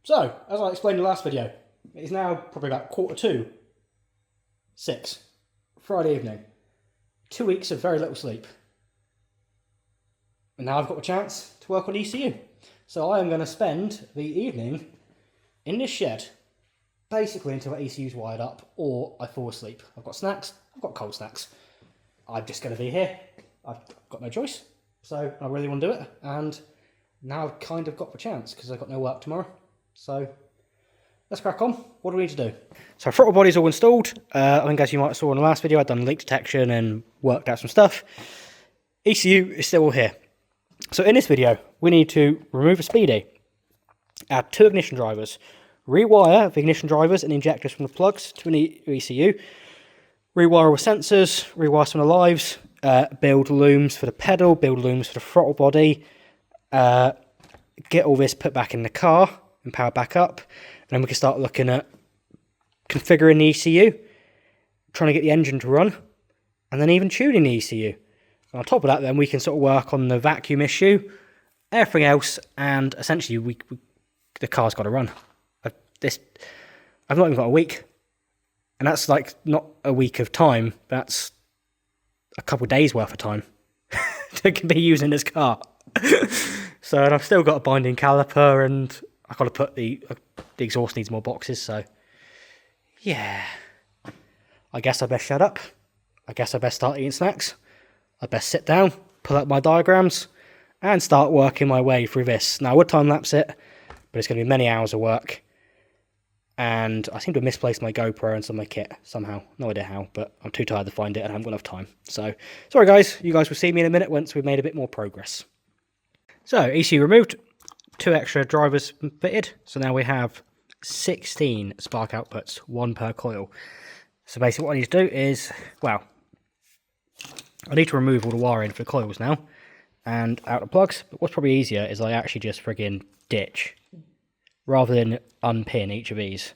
So, as I explained in the last video, it is now probably about 6:45, Friday evening. 2 weeks of very little sleep. And now I've got a chance to work on ECU. So I am going to spend the evening in this shed, basically until the ECU's wired up or I fall asleep. I've got snacks, I've got cold snacks. I'm just going to be here. I've got no choice. So I really want to do it. And now I've kind of got the chance because I've got no work tomorrow. So let's crack on. What do we need to do? So throttle body's all installed. I think as you might have saw in the last video, I've done leak detection and worked out some stuff. ECU is still all here. So in this video, we need to remove a speedy, add 2 ignition drivers, rewire the ignition drivers and injectors from the plugs to an ECU, rewire all the sensors, rewire some of the lives, build looms for the pedal, build looms for the throttle body, get all this put back in the car and power back up, and then we can start looking at configuring the ECU, trying to get the engine to run, and then even tuning the ECU. And on top of that, then we can sort of work on the vacuum issue, everything else, and essentially the car's got to run. I've not even got a week, and that's like not a week of time. That's a couple of days worth of time that can be using this car. So, and I've still got a binding caliper, and I've got to put the exhaust needs more boxes. So, yeah, I guess I best shut up. I guess I best start eating snacks. I best sit down, pull up my diagrams, and start working my way through this. Now, I would time lapse it, but it's going to be many hours of work. And I seem to have misplaced my GoPro and some of my kit somehow. No idea how, but I'm too tired to find it and I haven't got enough time. So, sorry guys, you guys will see me in a minute once we've made a bit more progress. So, ECU removed, 2 extra drivers fitted. So now we have 16 spark outputs, 1 per coil. So basically what I need to do is, well, I need to remove all the wiring for the coils now and out the plugs. But what's probably easier is I actually just friggin' ditch rather than unpin each of these.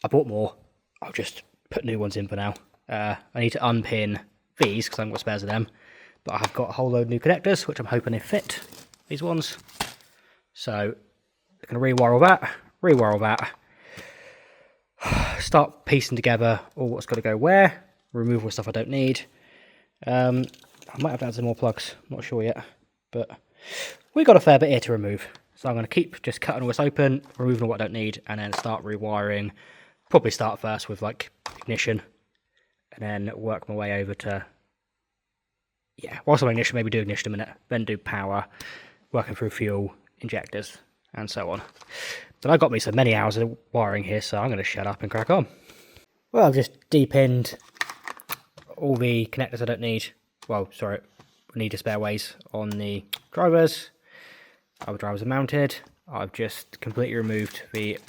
I bought more. I'll just put new ones in for now. I need to unpin these because I haven't got spares of them. But I've got a whole load of new connectors, which I'm hoping they fit, these ones. So I'm going to rewire all that. Start piecing together all what's got to go where. Remove all stuff I don't need. I might have to add some more plugs, not sure yet, but we got a fair bit here to remove. So I'm going to keep just cutting all this open, removing all what I don't need, and then start rewiring. Probably start first with like ignition, and then work my way over to, yeah, whilst I'm ignition, maybe do ignition a minute, then do power, working through fuel, injectors, and so on. But I got me so many hours of wiring here, so I'm going to shut up and crack on. Well, I've just depinned all the connectors I don't need. Well, sorry, I need a spare ways on the drivers. Other drivers are mounted. I've just completely removed the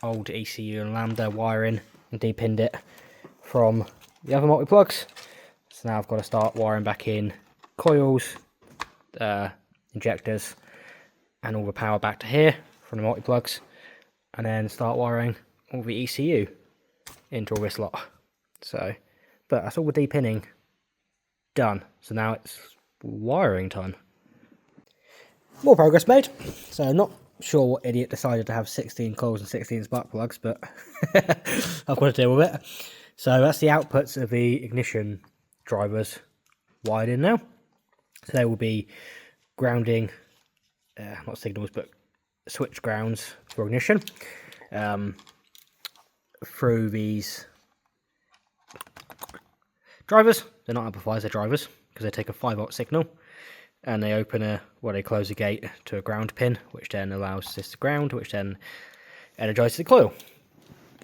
old ECU and lambda wiring and depinned it from the other multi-plugs. So now I've got to start wiring back in coils, injectors, and all the power back to here from the multi-plugs, and then start wiring all the ECU into all this lot. So, but that's all the depinning done. So now it's wiring time. More progress made. So I'm not sure what idiot decided to have 16 coils and 16 spark plugs, but I've got to deal with it. So that's the outputs of the ignition drivers wired in now. So they will be grounding, not signals, but switch grounds for ignition through these drivers. They're not amplifiers, they're drivers, because they take a 5-volt signal and they open they close a gate to a ground pin, which then allows this to ground, which then energizes the coil.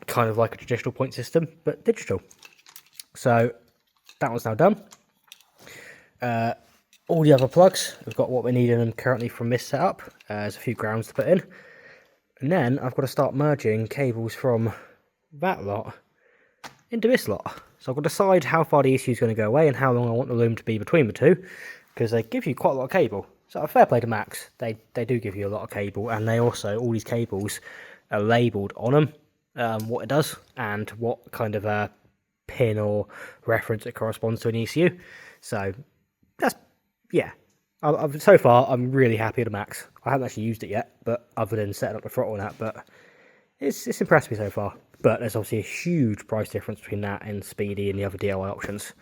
Kind of like a traditional point system, but digital. So that one's now done. All the other plugs, we've got what we need in them currently from this setup. There's a few grounds to put in. And then I've got to start merging cables from that lot into this lot. So I've got to decide how far the ECU is going to go away and how long I want the loom to be between the two, because they give you quite a lot of cable. So a fair play to Max, they do give you a lot of cable, and they also, all these cables are labelled on them, what it does, and what kind of a pin or reference it corresponds to an ECU. So that's, yeah, So far, I'm really happy with the Max. I haven't actually used it yet, but other than setting up the throttle and that, but it's impressed me so far. But there's obviously a huge price difference between that and Speedy and the other DIY options.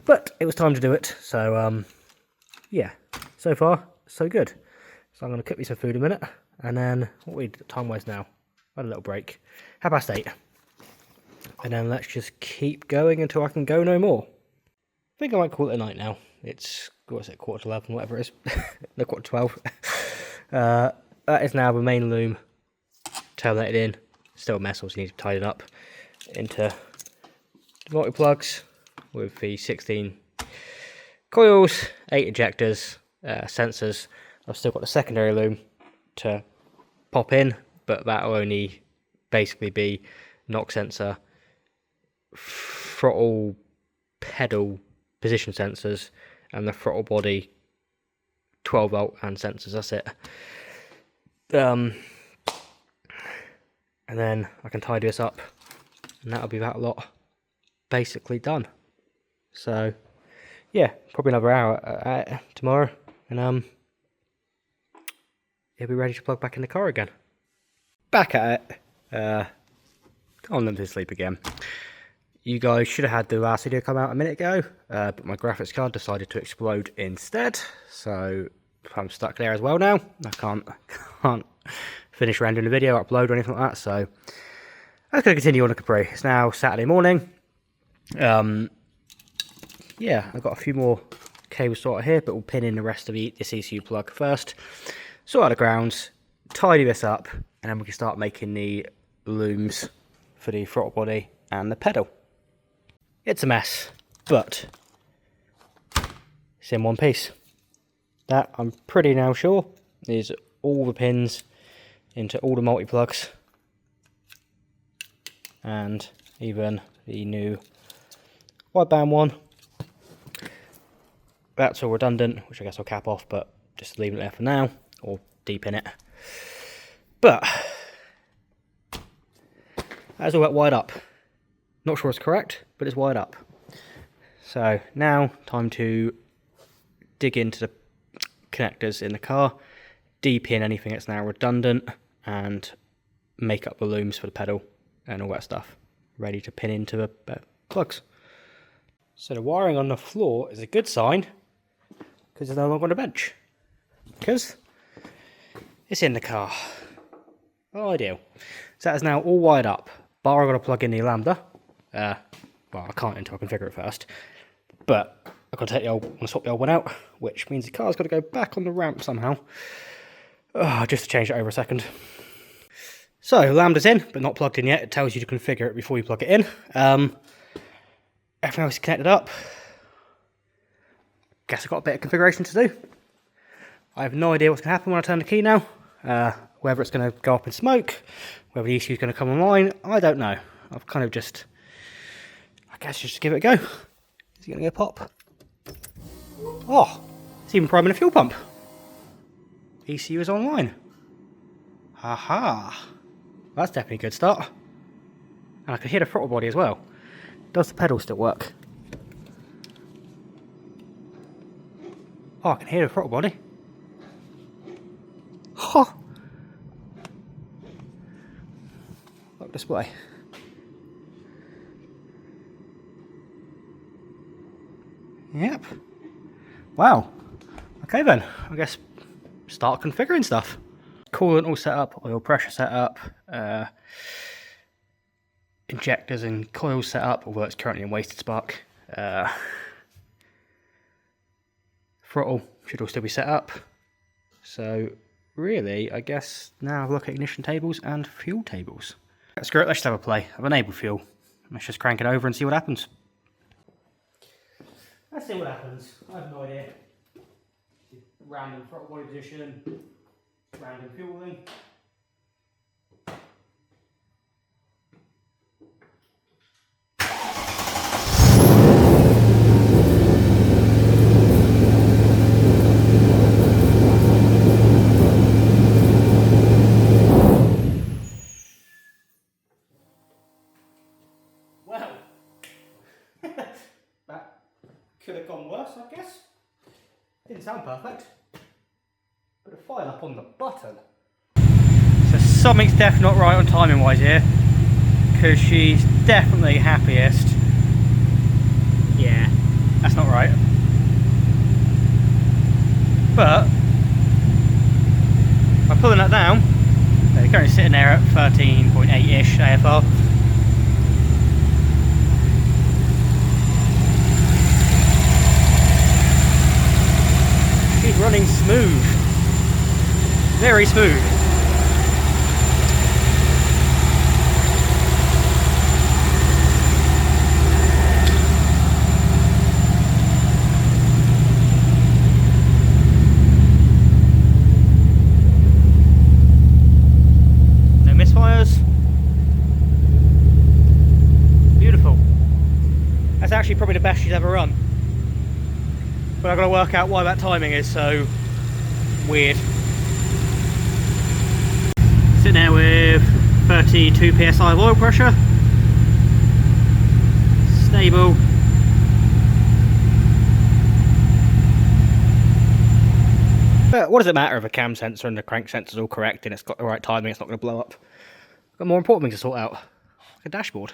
But it was time to do it, so yeah, so far, so good. So I'm going to cook me some food in a minute, and then, what are we time-wise now? I had a little break. 8:30. And then let's just keep going until I can go no more. I think I might call it a night now. It's, what is it, 11:15, whatever it is. No, 12:15. That is now the main loom terminated in. Still a mess, obviously need to tidy it up. Into the multi-plugs with the 16 coils, 8 ejectors, sensors. I've still got the secondary loom to pop in, but that will only basically be knock sensor, throttle, pedal, position sensors, and the throttle body 12 volt and sensors. That's it. And then I can tidy this up, and that'll be that lot basically done. So yeah, probably another hour tomorrow, and it'll be ready to plug back in the car again. Back at it. On them to sleep again. You guys should have had the last video come out a minute ago, but my graphics card decided to explode instead, so I'm stuck there as well now. I can't finish rendering the video, upload or anything like that, so I'm just going to continue on the Capri. It's now Saturday morning. Yeah, I've got a few more cables sorted here, but we'll pin in the rest of this ECU plug first, sort out the grounds, tidy this up, and then we can start making the looms for the throttle body and the pedal. It's a mess, but it's in one piece. That, I'm pretty now sure, is all the pins into all the multi-plugs, and even the new wideband one. That's all redundant, which I guess I'll cap off, but just leave it there for now, or deep in it. But that's all that wired up. Not sure it's correct, but it's wired up. So now, time to dig into the connectors in the car, de-pin anything that's now redundant, and make up the looms for the pedal and all that stuff, ready to pin into the plugs. So the wiring on the floor is a good sign, because it's no longer on the bench, because it's in the car. Oh, ideal. So that is now all wired up, bar I'm going to plug in the lambda. Well, I can't until I configure it first, but I've got to take the old, swap the old one out, which means the car's got to go back on the ramp somehow. Just to change it over a second. So lambda's in, but not plugged in yet. It tells you to configure it before you plug it in. Everything else is connected up. Guess I've got a bit of configuration to do. I have no idea what's going to happen when I turn the key now. Whether it's going to go up in smoke, whether the ECU is going to come online, I don't know. I've kind of just, I guess just give it a go. Is it going to go pop? Oh, it's even priming a fuel pump. ECU is online. Haha. That's definitely a good start. And I can hear the throttle body as well. Does the pedal still work? Oh, I can hear the throttle body. Ha! Look display. Yep. Wow. Okay then, I guess start configuring stuff. Coolant all set up, oil pressure set up, injectors and coils set up, although it's currently in wasted spark. Throttle should all still be set up. So really, I guess now look at ignition tables and fuel tables. Screw it, let's just have a play. I've enabled fuel. Let's just crank it over and see what happens. Let's see what happens. I have no idea. Random throttle body position, random fueling. Well, that could have gone worse, I guess. Didn't sound perfect. Put a file up on the button. So something's definitely not right on timing wise here, because she's definitely happiest. Yeah, that's not right. But by pulling that down, they're currently sitting there at 13.8-ish AFR. She's running smooth, very smooth. No misfires. Beautiful. That's actually probably the best she's ever run. But I've got to work out why that timing is so weird. Sitting there with 32 psi of oil pressure. Stable. But what does it matter if a cam sensor and the crank sensor is all correct and it's got the right timing, it's not going to blow up? I've got more important things to sort out. Like a dashboard.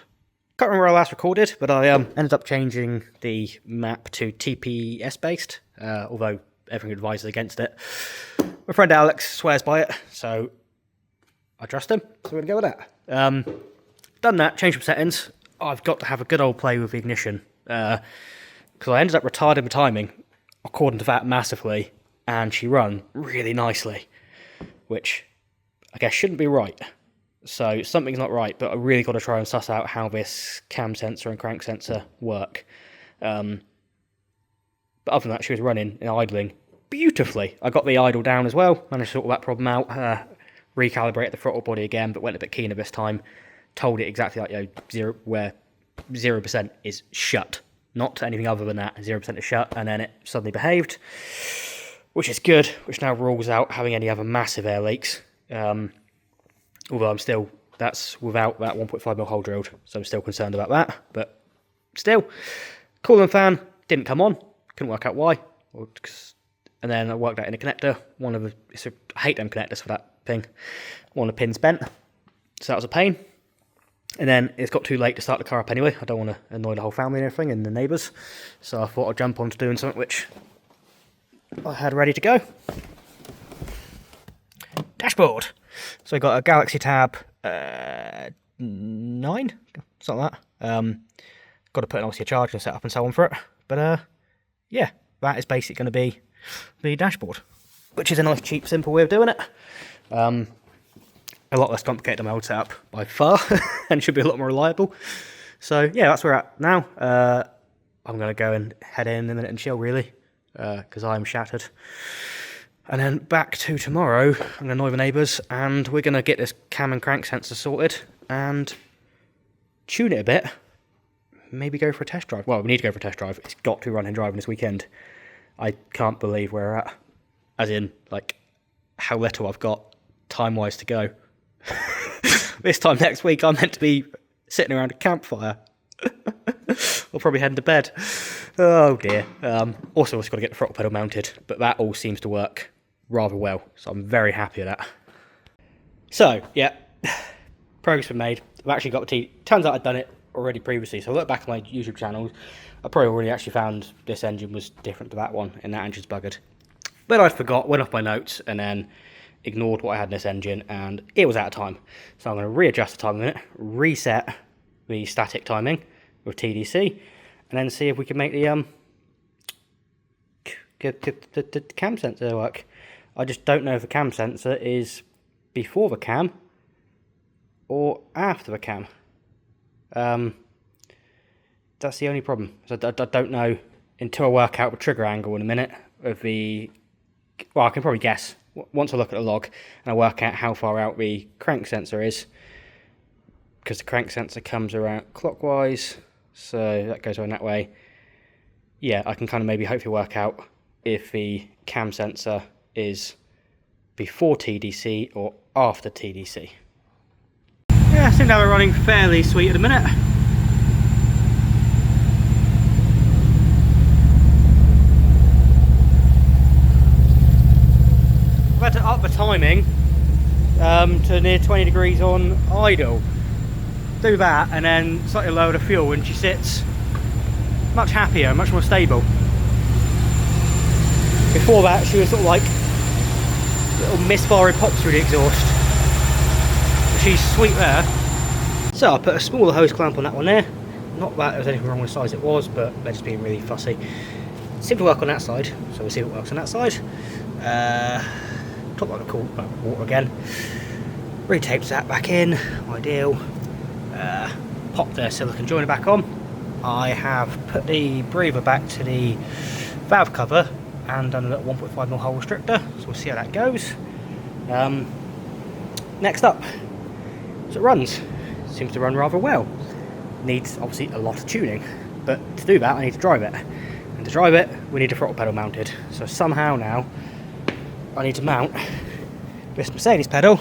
Can't remember where I last recorded, but I ended up changing the map to TPS based, although everything advises against it. My friend Alex swears by it, so I trust him, so we're going to go with that. Done that, changed some settings. I've got to have a good old play with the ignition, because I ended up retarding the timing according to that massively, and she run really nicely, which I guess shouldn't be right. So something's not right, but I really got to try and suss out how this cam sensor and crank sensor work. But other than that, she was running and idling beautifully. I got the idle down as well, managed to sort that problem out, recalibrated the throttle body again, but went a bit keener this time. Told it exactly like, where 0% is shut. Not anything other than that, 0% is shut, and then it suddenly behaved, which is good, which now rules out having any other massive air leaks. Although that's without that 1.5mm hole drilled, so I'm still concerned about that. But still, coolant fan didn't come on. Couldn't work out why. And then I worked out in a connector. I hate them connectors for that thing. One of the pins bent, so that was a pain. And then it's got too late to start the car up anyway. I don't want to annoy the whole family and everything and the neighbours, so I thought I'd jump on to doing something which I had ready to go. Dashboard. So we got a Galaxy Tab 9, something like that. Got to put in obviously a charger and set up and so on for it. But yeah, that is basically going to be the dashboard, which is a nice, cheap, simple way of doing it. A lot less complicated than my old setup by far, and should be a lot more reliable. So yeah, that's where we're at now. I'm going to go and head in a minute and chill really, because I'm shattered. And then back to tomorrow, I'm going to annoy the neighbours, and we're going to get this cam and crank sensor sorted, and tune it a bit. Maybe go for a test drive. Well, we need to go for a test drive. It's got to run in driving this weekend. I can't believe where we're at. As in, like, how little I've got time-wise to go. This time next week, I'm meant to be sitting around a campfire. Or probably heading to bed. Oh dear. Also, I've got to get the throttle pedal mounted, but that all seems to work rather well, so I'm very happy with that. So, yeah, progress been made. I've actually got the T. Turns out I'd done it already previously, so I look back at my YouTube channels. I probably already actually found this engine was different to that one, and that engine's buggered. But I forgot, went off my notes, and then ignored what I had in this engine, and it was out of time. So I'm going to readjust the time a minute, reset the static timing with TDC, and then see if we can make the cam sensor work. I just don't know if the cam sensor is before the cam or after the cam. That's the only problem. So I don't know until I work out the trigger angle in a minute of the... Well, I can probably guess once I look at the log and I work out how far out the crank sensor is, because the crank sensor comes around clockwise, so that goes around that way. Yeah, I can kind of maybe hopefully work out if the cam sensor is before TDC or after TDC. Yeah, I think now we're running fairly sweet at the minute. up the timing to near 20 degrees on idle. Do that and then slightly lower the fuel and she sits much happier, much more stable. Before that she was sort of like little misfire pops through the exhaust. She's sweet there. So I put a smaller hose clamp on that one there. Not that there was anything wrong with the size it was, but they're just being really fussy. Seemed to work on that side, so we'll see if it works on that side. Top like the cool water again. Retaped that back in, ideal. Popped the silicone joiner back on. I have put the breather back to the valve cover and done a little 1.5mm hole restrictor, so we'll see how that goes. Next up, so it runs. Seems to run rather well. Needs obviously a lot of tuning, but to do that I need to drive it. And to drive it, we need a throttle pedal mounted. So somehow now, I need to mount this Mercedes pedal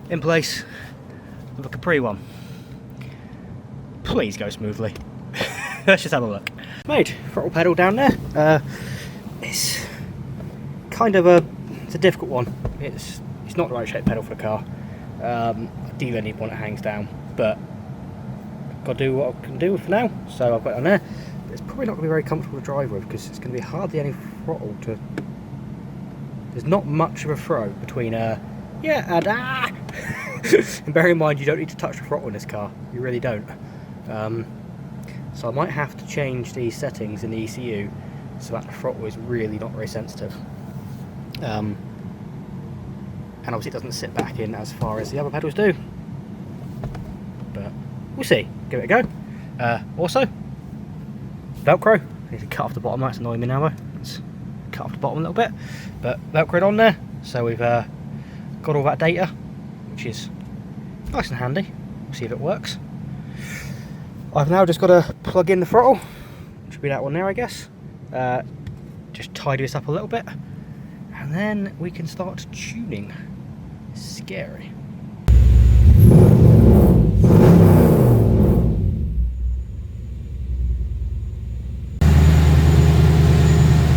in place with a Capri one. Please go smoothly. Let's just have a look. Made throttle pedal down there. It's kind of it's a difficult one. It's not the right shape pedal for the car. Ideally I need one that hangs down, but I've got to do what I can do for now. So I've got it on there. It's probably not going to be very comfortable to drive with because it's going to be hardly any throttle to. There's not much of a throw between yeah and ah. And bear in mind you don't need to touch the throttle in this car. You really don't. So I might have to change the settings in the ECU so that the throttle is really not very sensitive. And obviously it doesn't sit back in as far as the other pedals do. But we'll see. Give it a go. Also, Velcro. I need to cut off the bottom. That's annoying me now though. Let's cut off the bottom a little bit. But Velcroed on there. So we've got all that data, which is nice and handy. We'll see if it works. I've now just got to plug in the throttle. Which will be that one there, I guess. Just tidy this up a little bit. And then we can start tuning. Scary.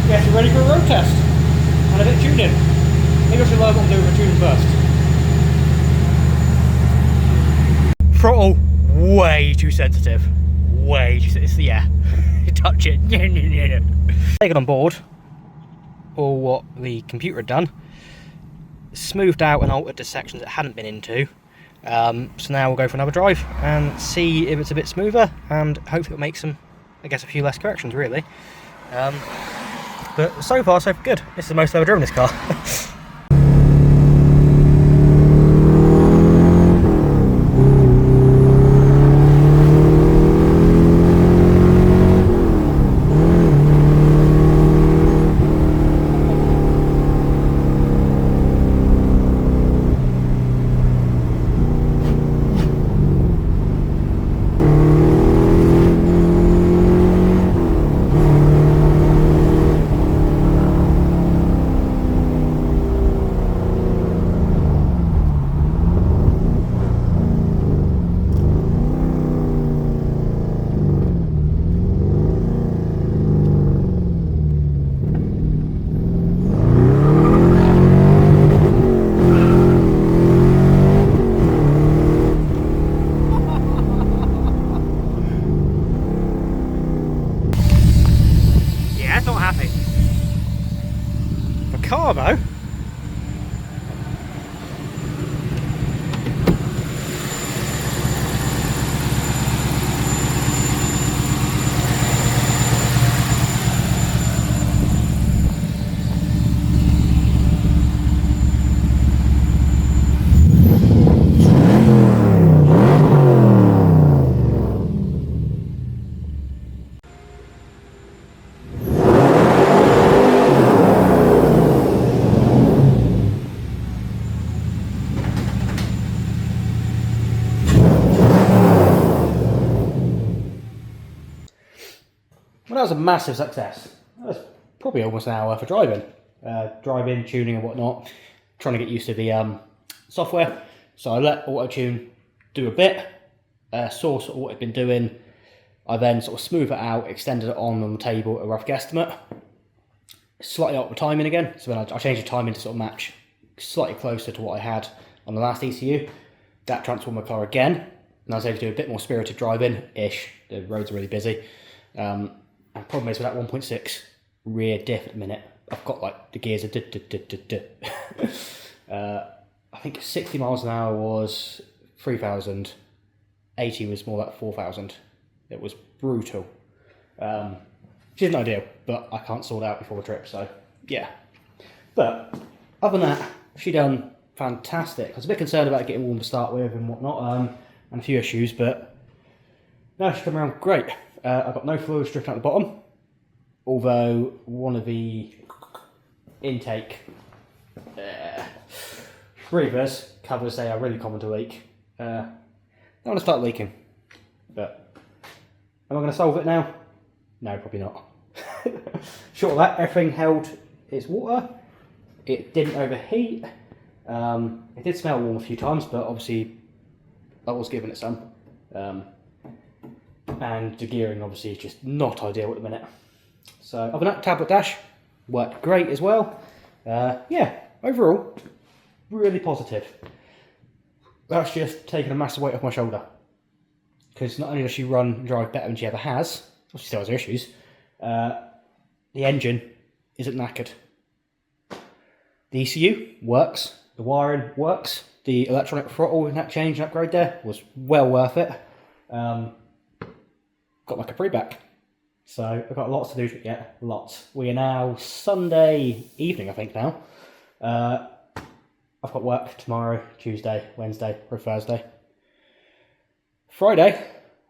Yes, we're ready for a road test. And a bit of tuning. Maybe I should learn what to do with the tuning first. Throttle, way too sensitive. Way too sensitive. Yeah. You touch it. Taken on board all what the computer had done. Smoothed out and altered the sections it hadn't been into. So now we'll go for another drive and see if it's a bit smoother, and hopefully it'll make some, I guess, a few less corrections really. But so far so good. This is the most I've ever driven this car. Car though. Well, that was a massive success. That was probably almost an hour for driving. Driving, tuning and whatnot. Trying to get used to the software. So I let auto-tune do a bit. Saw sort of what it'd been doing. I then sort of smoothed it out, extended it on the table, a rough guesstimate. Slightly up the timing again. So then I changed the timing to sort of match slightly closer to what I had on the last ECU. That transformed my car again, and I was able to do a bit more spirited driving-ish. The roads are really busy. And the problem is with that 1.6 rear diff at the minute, I've got like the gears are I think 60 miles an hour was 3,000, 80 was more like 4,000. It was brutal. Which isn't ideal, but I can't sort out before the trip, so yeah. But other than that, she done fantastic. I was a bit concerned about getting warm to start with and whatnot, and a few issues, but no, she come around great. I've got no fluid stripping at the bottom, although one of the intake breathers covers they are really common to leak. I want to start leaking, but am I going to solve it now? No, probably not. Short of that, everything held its water. It didn't overheat. It did smell warm a few times, but obviously I was giving it some. And the gearing obviously is just not ideal at the minute. So other than that, tablet dash worked great as well. Yeah, overall, really positive. That's just taken a massive weight off my shoulder. Because not only does she run and drive better than she ever has, well, she still has her issues, the engine isn't knackered. The ECU works, the wiring works, the electronic throttle in that change and upgrade there was well worth it. Got my Capri back. So I've got lots to do yet, lots. We are now Sunday evening, I think now. I've got work tomorrow, Tuesday, Wednesday, or Thursday. Friday,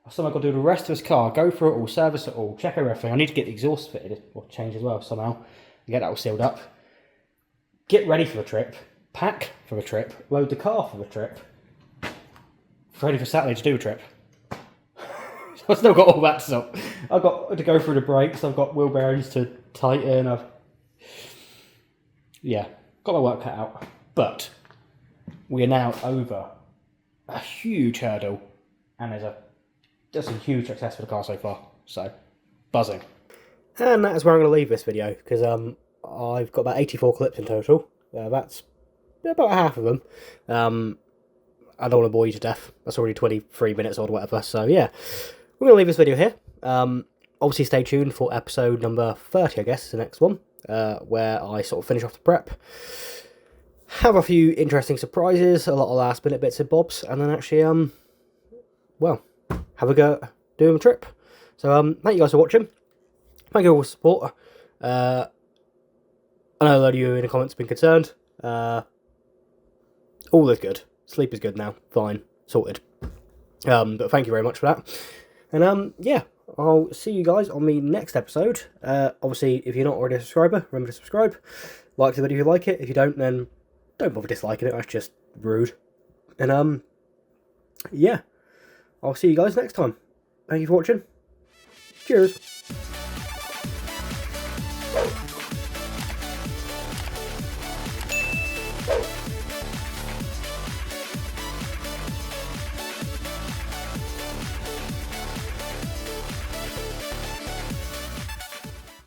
I've still got to do the rest of this car, go through it all, service it all, check everything. I need to get the exhaust fitted or changed as well somehow, and get that all sealed up. Get ready for the trip, pack for the trip, load the car for the trip, ready for Saturday to do a trip. So I've still got all that stuff. I've got to go through the brakes, I've got wheel bearings to tighten, yeah, got my work cut out. But we are now over a huge hurdle, and there's a huge success for the car so far, so buzzing. And that is where I'm going to leave this video, because I've got about 84 clips in total. That's about half of them. I don't want to bore you to death. That's already 23 minutes or whatever, so yeah. We're going to leave this video here. Obviously stay tuned for episode number 30, I guess, is the next one, where I sort of finish off the prep. Have a few interesting surprises, a lot of last minute bits and bobs, and then actually, well, have a go at doing the trip. So, thank you guys for watching. Thank you all for support. I know a lot of you in the comments have been concerned. All is good. Sleep is good now. Fine. Sorted. But thank you very much for that. And, yeah, I'll see you guys on the next episode. Obviously, if you're not already a subscriber, remember to subscribe. Like the video if you like it. If you don't, then don't bother disliking it. That's just rude. And, yeah, I'll see you guys next time. Thank you for watching. Cheers.